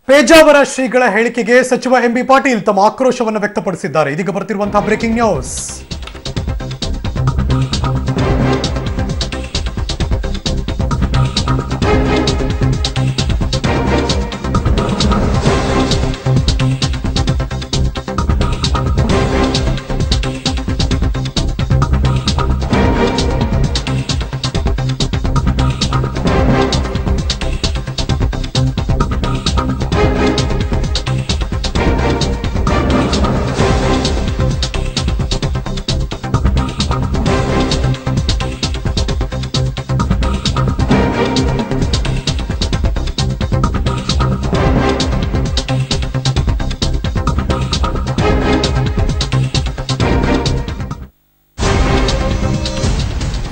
ಪೇಜಾವರ ಶ್ರೀಗಳ ಹೇಳಿಕೆಗೆ ಸಚಿವ ಎಂಬಿ ಪಾಟೀಲ್ ತಮ್ಮ ಆಕ್ರೋಶವನ್ನು ವ್ಯಕ್ತಪಡಿಸಿದ್ದಾರೆ. ಇದೀಗ ಬರ್ತಿರುವಂತಹ ಬ್ರೇಕಿಂಗ್ ನ್ಯೂಸ್.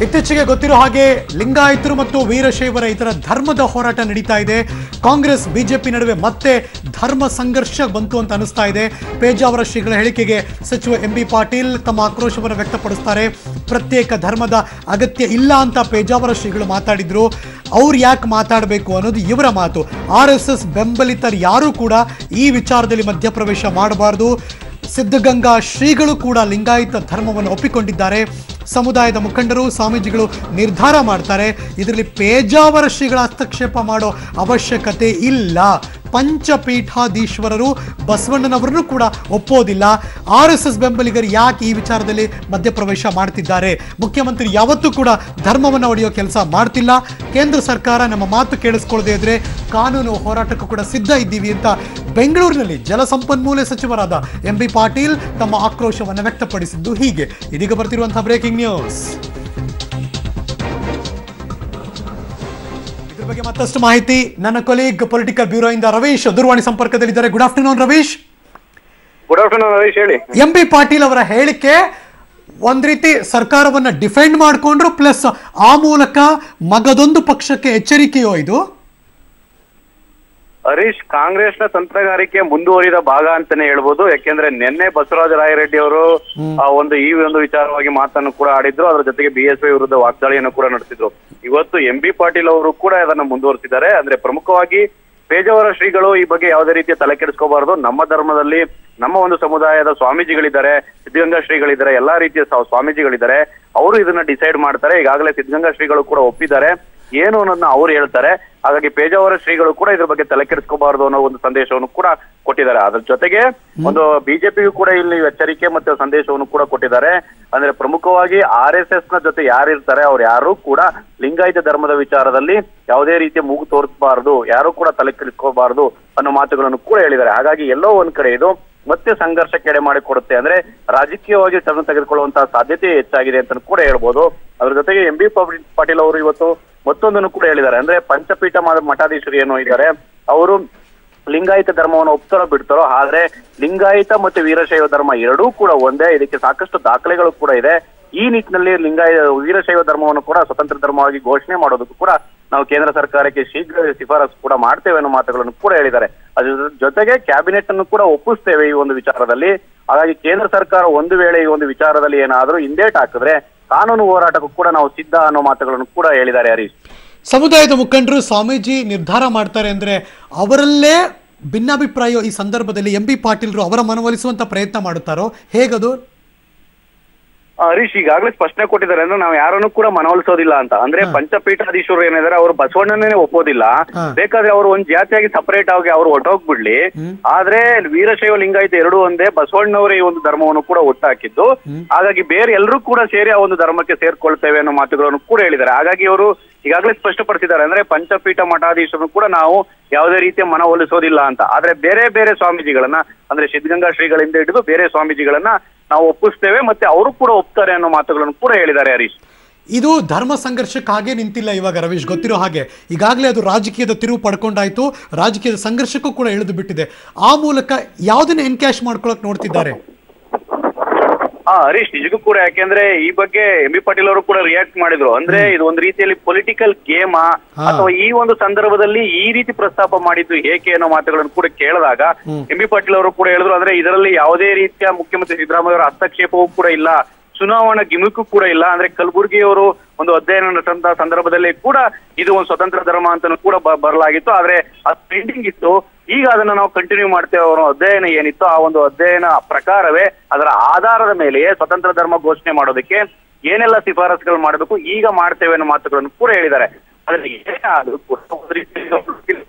ಇತ್ತೀಚೆಗೆ ಗೊತ್ತಿರೋ ಹಾಗೆ ಲಿಂಗಾಯತರು ಮತ್ತು ವೀರಶೈವರ ಇತರ ಧರ್ಮದ ಹೋರಾಟ ನಡೀತಾ ಇದೆ. ಕಾಂಗ್ರೆಸ್ ಬಿಜೆಪಿ ನಡುವೆ ಮತ್ತೆ ಧರ್ಮ ಸಂಘರ್ಷ ಬಂತು ಅಂತ ಅನಿಸ್ತಾ ಇದೆ. ಪೇಜಾವರ ಶ್ರೀಗಳ ಹೇಳಿಕೆಗೆ ಸಚಿವ ಎಂಬಿ ಪಾಟೀಲ್ ತಮ್ಮ ಆಕ್ರೋಶವನ್ನು ವ್ಯಕ್ತಪಡಿಸ್ತಾರೆ. ಪ್ರತ್ಯೇಕ ಧರ್ಮದ ಅಗತ್ಯ ಇಲ್ಲ ಅಂತ ಪೇಜಾವರ ಶ್ರೀಗಳು ಮಾತಾಡಿದ್ರು. ಅವ್ರು ಯಾಕೆ ಮಾತಾಡಬೇಕು ಅನ್ನೋದು ಇವರ ಮಾತು. RSS ಬೆಂಬಲಿತರು ಯಾರೂ ಕೂಡ ಈ ವಿಚಾರದಲ್ಲಿ ಮಧ್ಯಪ್ರವೇಶ ಮಾಡಬಾರದು. ಸಿದ್ಧಗಂಗಾ ಶ್ರೀಗಳು ಕೂಡ ಲಿಂಗಾಯತ ಧರ್ಮವನ್ನು ಒಪ್ಪಿಕೊಂಡಿದ್ದಾರೆ. ಸಮುದಾಯದ ಮುಖಂಡರು ಸ್ವಾಮೀಜಿಗಳು ನಿರ್ಧಾರ ಮಾಡ್ತಾರೆ. ಇದರಲ್ಲಿ ಪೇಜಾವರ ಶ್ರೀಗಳ ಹಸ್ತಕ್ಷೇಪ ಮಾಡೋ ಅವಶ್ಯಕತೆ ಇಲ್ಲ. ಪಂಚಪೀಠಾಧೀಶ್ವರರು ಬಸವಣ್ಣನವರನ್ನು ಕೂಡ ಒಪ್ಪೋದಿಲ್ಲ. RSS ಬೆಂಬಲಿಗರು ಯಾಕೆ ಈ ವಿಚಾರದಲ್ಲಿ ಮಧ್ಯಪ್ರವೇಶ ಮಾಡ್ತಿದ್ದಾರೆ? ಮುಖ್ಯಮಂತ್ರಿ ಯಾವತ್ತೂ ಕೂಡ ಧರ್ಮವನ್ನು ಒಡೆಯೋ ಕೆಲಸ ಮಾಡ್ತಿಲ್ಲ. ಕೇಂದ್ರ ಸರ್ಕಾರ ನಮ್ಮ ಮಾತು ಕೇಳಿಸ್ಕೊಳ್ಳದೆ ಇದ್ರೆ ಕಾನೂನು ಹೋರಾಟಕ್ಕೂ ಕೂಡ ಸಿದ್ಧ ಇದ್ದೀವಿ ಅಂತ ಬೆಂಗಳೂರಿನಲ್ಲಿ ಜಲಸಂಪನ್ಮೂಲ ಸಚಿವರಾದ ಎಂಬಿ ಪಾಟೀಲ್ ತಮ್ಮ ಆಕ್ರೋಶವನ್ನು ವ್ಯಕ್ತಪಡಿಸಿದ್ದು ಹೀಗೆ. ಇದೀಗ ಬರ್ತಿರುವಂತಹ ಬ್ರೇಕಿಂಗ್ ನ್ಯೂಸ್. ಇದ್ರ ಬಗ್ಗೆ ಮತ್ತಷ್ಟು ಮಾಹಿತಿ ನನ್ನ ಕೊಲೀಗ್ ಪೊಲಿಟಿಕಲ್ ಬ್ಯೂರೋ ಇಂದ ರವೀಶ್ ದೂರವಾಣಿ ಸಂಪರ್ಕದಲ್ಲಿದ್ದಾರೆ. Good afternoon Ravish. Good afternoon Ravish, ಹೇಳಿ. ಎಂಬಿ ಪಾಟೀಲ್ ಅವರ ಹೇಳಿಕೆ ಒಂದ್ ರೀತಿ ಸರ್ಕಾರವನ್ನ ಡಿಫೆಂಡ್ ಮಾಡಿಕೊಂಡ್ರು, ಪ್ಲಸ್ ಆ ಮೂಲಕ ಮಗದೊಂದು ಪಕ್ಷಕ್ಕೆ ಎಚ್ಚರಿಕೆಯೋ ಇದು? ಹರೀಶ್, ಕಾಂಗ್ರೆಸ್ನ ತಂತ್ರಗಾರಿಕೆ ಮುಂದುವರಿದ ಭಾಗ ಅಂತಾನೆ ಹೇಳ್ಬೋದು. ಯಾಕೆಂದ್ರೆ ನಿನ್ನೆ ಬಸವರಾಜ ರಾಯರೆಡ್ಡಿ ಅವರು ಈ ಒಂದು ವಿಚಾರವಾಗಿ ಮಾತನ್ನು ಕೂಡ ಆಡಿದ್ರು. ಅದರ ಜೊತೆಗೆ BSY ವಿರುದ್ಧ ವಾಗ್ದಾಳಿಯನ್ನು ಕೂಡ ನಡೆಸಿದ್ರು. ಇವತ್ತು ಎಂಬಿ ಪಾಟೀಲ್ ಅವರು ಕೂಡ ಅದನ್ನ ಮುಂದುವರಿಸಿದ್ದಾರೆ. ಅಂದ್ರೆ ಪ್ರಮುಖವಾಗಿ ಪೇಜಾವರ ಶ್ರೀಗಳು ಈ ಬಗ್ಗೆ ಯಾವುದೇ ರೀತಿಯ ತಲೆ ಕೆಡಿಸ್ಕೋಬಾರದು. ನಮ್ಮ ಧರ್ಮದಲ್ಲಿ ನಮ್ಮ ಒಂದು ಸಮುದಾಯದ ಸ್ವಾಮೀಜಿಗಳಿದ್ದಾರೆ, ಸಿದ್ಧಗಂಗಾ ಶ್ರೀಗಳಿದ್ದಾರೆ, ಎಲ್ಲಾ ರೀತಿಯ ಸ್ವಾಮೀಜಿಗಳಿದ್ದಾರೆ. ಅವರು ಇದನ್ನ ಡಿಸೈಡ್ ಮಾಡ್ತಾರೆ. ಈಗಾಗಲೇ ಸಿದ್ಧಗಂಗಾ ಶ್ರೀಗಳು ಕೂಡ ಒಪ್ಪಿದ್ದಾರೆ ಏನು ಅನ್ನೋದನ್ನ ಅವ್ರು ಹೇಳ್ತಾರೆ. ಹಾಗಾಗಿ ಪೇಜಾವರ ಶ್ರೀಗಳು ಕೂಡ ಇದ್ರ ಬಗ್ಗೆ ತಲೆ ಕೆಡಿಸ್ಕೋಬಾರದು ಅನ್ನೋ ಒಂದು ಸಂದೇಶವನ್ನು ಕೂಡ ಕೊಟ್ಟಿದ್ದಾರೆ. ಅದ್ರ ಜೊತೆಗೆ ಒಂದು ಬಿಜೆಪಿಗೂ ಕೂಡ ಇಲ್ಲಿ ಎಚ್ಚರಿಕೆ ಮತ್ತೆ ಸಂದೇಶವನ್ನು ಕೂಡ ಕೊಟ್ಟಿದ್ದಾರೆ. ಅಂದ್ರೆ ಪ್ರಮುಖವಾಗಿ RSS ನ ಜೊತೆ ಯಾರಿರ್ತಾರೆ ಅವ್ರು ಯಾರು ಕೂಡ ಲಿಂಗಾಯತ ಧರ್ಮದ ವಿಚಾರದಲ್ಲಿ ಯಾವುದೇ ರೀತಿಯ ಮೂಗು ತೋರಿಸಬಾರದು, ಯಾರು ಕೂಡ ತಲೆ ಕೆಡಿಸ್ಕೋಬಾರದು ಅನ್ನೋ ಮಾತುಗಳನ್ನು ಕೂಡ ಹೇಳಿದ್ದಾರೆ. ಹಾಗಾಗಿ ಎಲ್ಲೋ ಒಂದ್ ಕಡೆ ಇದು ಮತ್ತೆ ಸಂಘರ್ಷಕ್ಕೆ ಎಡೆ ಮಾಡಿಕೊಡುತ್ತೆ. ಅಂದ್ರೆ ರಾಜಕೀಯವಾಗಿ ಟರ್ನ್ ತೆಗೆದುಕೊಳ್ಳುವಂತಹ ಸಾಧ್ಯತೆ ಹೆಚ್ಚಾಗಿದೆ ಅಂತ ಕೂಡ ಹೇಳ್ಬೋದು. ಅದ್ರ ಜೊತೆಗೆ ಎಂಬಿ ಪಾಟೀಲ್ ಅವರು ಇವತ್ತು ಮತ್ತೊಂದನ್ನು ಕೂಡ ಹೇಳಿದ್ದಾರೆ. ಅಂದ್ರೆ ಪಂಚಪೀಠ ಮಠಾಧೀಶರು ಏನೋ ಇದ್ದಾರೆ, ಅವರು ಲಿಂಗಾಯತ ಧರ್ಮವನ್ನು ಒಪ್ತಾರೋ ಬಿಡ್ತಾರೋ, ಆದ್ರೆ ಲಿಂಗಾಯತ ಮತ್ತೆ ವೀರಶೈವ ಧರ್ಮ ಎರಡೂ ಕೂಡ ಒಂದೇ. ಇದಕ್ಕೆ ಸಾಕಷ್ಟು ದಾಖಲೆಗಳು ಕೂಡ ಇದೆ. ಈ ನಿಟ್ಟಿನಲ್ಲಿ ವೀರಶೈವ ಧರ್ಮವನ್ನು ಕೂಡ ಸ್ವತಂತ್ರ ಧರ್ಮವಾಗಿ ಘೋಷಣೆ ಮಾಡೋದಕ್ಕೂ ಕೂಡ ನಾವು ಕೇಂದ್ರ ಸರ್ಕಾರಕ್ಕೆ ಶೀಘ್ರ ಶಿಫಾರಸು ಕೂಡ ಮಾಡ್ತೇವೆ ಅನ್ನೋ ಮಾತುಗಳನ್ನು ಕೂಡ ಹೇಳಿದ್ದಾರೆ. ಅದ್ರ ಜೊತೆಗೆ ಕ್ಯಾಬಿನೆಟ್ ಅನ್ನು ಕೂಡ ಒಪ್ಪಿಸ್ತೇವೆ ಈ ಒಂದು ವಿಚಾರದಲ್ಲಿ. ಹಾಗಾಗಿ ಕೇಂದ್ರ ಸರ್ಕಾರ ಒಂದು ವೇಳೆ ಈ ಒಂದು ವಿಚಾರದಲ್ಲಿ ಏನಾದ್ರೂ ಹಿಂದೇಟ್ ಹಾಕಿದ್ರೆ ಕಾನೂನು ಹೋರಾಟಕ್ಕೂ ಕೂಡ ನಾವು ಸಿದ್ಧ ಅನ್ನೋ ಮಾತುಗಳನ್ನು ಕೂಡ ಹೇಳಿದ್ದಾರೆ. ಹರೀಶ್, ಸಮುದಾಯದ ಮುಖಂಡರು ಸ್ವಾಮೀಜಿ ನಿರ್ಧಾರ ಮಾಡ್ತಾರೆ ಅಂದ್ರೆ ಅವರಲ್ಲೇ ಭಿನ್ನಾಭಿಪ್ರಾಯ ಈ ಸಂದರ್ಭದಲ್ಲಿ ಎಂಬಿ ಪಾಟೀಲ್ರು ಅವರ ಮನವೊಲಿಸುವಂತ ಪ್ರಯತ್ನ ಮಾಡುತ್ತಾರೋ ಹೇಗದು? ಹರೀಶ್, ಈಗಾಗಲೇ ಸ್ಪಷ್ಟನೆ ಕೊಟ್ಟಿದ್ದಾರೆ. ಅಂದ್ರೆ ನಾವು ಯಾರನ್ನು ಕೂಡ ಮನವೊಲಿಸೋದಿಲ್ಲ ಅಂತ. ಅಂದ್ರೆ ಪಂಚಪೀಠಾಧೀಶರು ಏನಿದ್ದಾರೆ ಅವರು ಬಸವಣ್ಣನೇ ಒಪ್ಪೋದಿಲ್ಲ. ಬೇಕಾದ್ರೆ ಅವರು ಒಂದ್ ಜಾತಿಯಾಗಿ ಸಪರೇಟ್ ಆಗಿ ಅವ್ರು ಹೊಟ್ಟೋಗ್ಬಿಡ್ಲಿ. ಆದ್ರೆ ವೀರಶೈವ ಲಿಂಗಾಯತ ಎರಡೂ ಒಂದೇ. ಬಸವಣ್ಣವರೇ ಈ ಒಂದು ಧರ್ಮವನ್ನು ಕೂಡ ಒಟ್ಟಾಕಿದ್ದು. ಹಾಗಾಗಿ ಬೇರೆ ಎಲ್ಲರೂ ಕೂಡ ಸೇರಿ ಆ ಒಂದು ಧರ್ಮಕ್ಕೆ ಸೇರ್ಕೊಳ್ತೇವೆ ಅನ್ನೋ ಮಾತುಗಳನ್ನು ಕೂಡ ಹೇಳಿದ್ದಾರೆ. ಹಾಗಾಗಿ ಅವರು ಈಗಾಗಲೇ ಸ್ಪಷ್ಟಪಡಿಸಿದ್ದಾರೆ. ಅಂದ್ರೆ ಪಂಚಪೀಠ ಮಠಾಧೀಶರು ಕೂಡ ನಾವು ಯಾವುದೇ ರೀತಿಯ ಮನವೊಲಿಸೋದಿಲ್ಲ ಅಂತ. ಆದ್ರೆ ಬೇರೆ ಬೇರೆ ಸ್ವಾಮೀಜಿಗಳನ್ನ ಅಂದ್ರೆ ಸಿದ್ಧಗಂಗಾ ಶ್ರೀಗಳಿಂದ ಹಿಡಿದು ಬೇರೆ ಸ್ವಾಮೀಜಿಗಳನ್ನ ನಾವು ಒಪ್ಪಿಸ್ತೇವೆ, ಮತ್ತೆ ಅವರು ಕೂಡ ಒಪ್ತಾರೆ ಅನ್ನೋ ಮಾತುಗಳನ್ನು ಕೂಡ ಹೇಳಿದ್ದಾರೆ. ಹರೀಶ್, ಇದು ಧರ್ಮ ಸಂಘರ್ಷಕ್ಕೆ ಹಾಗೆ ನಿಂತಿಲ್ಲ ಇವಾಗ ರವೀಶ್, ಗೊತ್ತಿರೋ ಹಾಗೆ ಈಗಾಗಲೇ ಅದು ರಾಜಕೀಯದ ತಿರುವು ಪಡ್ಕೊಂಡಾಯ್ತು. ರಾಜಕೀಯದ ಸಂಘರ್ಷಕ್ಕೂ ಕೂಡ ಇಳಿದು ಬಿಟ್ಟಿದೆ. ಆ ಮೂಲಕ ಯಾವುದನ್ನ ಎನ್ಕ್ಯಾಶ್ ಮಾಡ್ಕೊಳಕ್ ನೋಡ್ತಿದ್ದಾರೆ? ಹರೀಶ್, ನಿಜಕ್ಕೂ ಕೂಡ. ಯಾಕೆಂದ್ರೆ ಈ ಬಗ್ಗೆ ಎಂಬಿ ಪಾಟೀಲ್ ಅವರು ಕೂಡ ರಿಯಾಕ್ಟ್ ಮಾಡಿದ್ರು. ಅಂದ್ರೆ ಇದು ಒಂದು ರೀತಿಯಲ್ಲಿ ಪೊಲಿಟಿಕಲ್ ಗೇಮ್ ಅಥವಾ ಈ ಒಂದು ಸಂದರ್ಭದಲ್ಲಿ ಈ ರೀತಿ ಪ್ರಸ್ತಾಪ ಮಾಡಿದ್ದು ಏಕೆ ಅನ್ನೋ ಮಾತುಗಳನ್ನು ಕೂಡ ಕೇಳಿದಾಗ ಎಂಬಿ ಪಾಟೀಲ್ ಅವರು ಕೂಡ ಹೇಳಿದ್ರು. ಅಂದ್ರೆ ಇದರಲ್ಲಿ ಯಾವುದೇ ರೀತಿಯ ಮುಖ್ಯಮಂತ್ರಿ ಸಿದ್ದರಾಮಯ್ಯ ಅವರ ಹಸ್ತಕ್ಷೇಪವೂ ಕೂಡ ಇಲ್ಲ. ಚುನಾವಣಾ ಗಿಮಿಕು ಕೂಡ ಇಲ್ಲ. ಅಂದ್ರೆ ಕಲಬುರ್ಗಿಯವರು ಒಂದು ಅಧ್ಯಯನ ನಡೆಸಿದಂತಹ ಸಂದರ್ಭದಲ್ಲಿ ಕೂಡ ಇದು ಒಂದು ಸ್ವತಂತ್ರ ಧರ್ಮ ಅಂತಾನೂ ಕೂಡ ಬರಲಾಗಿತ್ತು. ಆದ್ರೆ ಅದು ಪೆಂಡಿಂಗ್ ಇತ್ತು. ಈಗ ಅದನ್ನ ನಾವು ಕಂಟಿನ್ಯೂ ಮಾಡ್ತೇವೆ. ಅವರ ಅಧ್ಯಯನ ಏನಿತ್ತು ಆ ಒಂದು ಅಧ್ಯಯನ ಪ್ರಕಾರವೇ ಅದರ ಆಧಾರದ ಮೇಲೆಯೇ ಸ್ವತಂತ್ರ ಧರ್ಮ ಘೋಷಣೆ ಮಾಡೋದಕ್ಕೆ ಏನೆಲ್ಲ ಶಿಫಾರಸುಗಳು ಮಾಡಬೇಕು ಈಗ ಮಾಡ್ತೇವೆ ಅನ್ನೋ ಮಾತುಗಳನ್ನು ಕೂಡ ಹೇಳಿದ್ದಾರೆ. ಆದ್ರೆ ಏನಾದ್ರೂ ಕೂಡ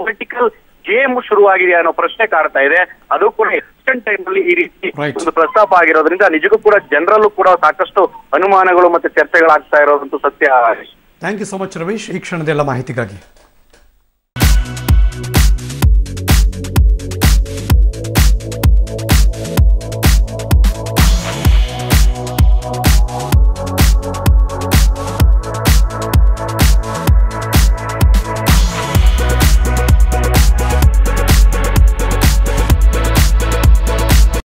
ಪೊಲಿಟಿಕಲ್ ಗೇಮ್ ಶುರುವಾಗಿದೆ ಅನ್ನೋ ಪ್ರಶ್ನೆ ಕಾಡ್ತಾ ಇದೆ. ಅದು ಕೂಡ ಎಲೆಕ್ಷನ್ ಟೈಮ್ ಅಲ್ಲಿ ಈ ರೀತಿ ಒಂದು ಪ್ರಸ್ತಾಪ ಆಗಿರೋದ್ರಿಂದ ನಿಜಕ್ಕೂ ಕೂಡ ಜನರಲ್ಲೂ ಕೂಡ ಸಾಕಷ್ಟು ಅನುಮಾನಗಳು ಮತ್ತೆ ಚರ್ಚೆಗಳಾಗ್ತಾ ಇರೋದಂತೂ ಸತ್ಯ. Thank you so much Ravish, ಈ ಕ್ಷಣದೆಲ್ಲ ಮಾಹಿತಿಗಾಗಿ.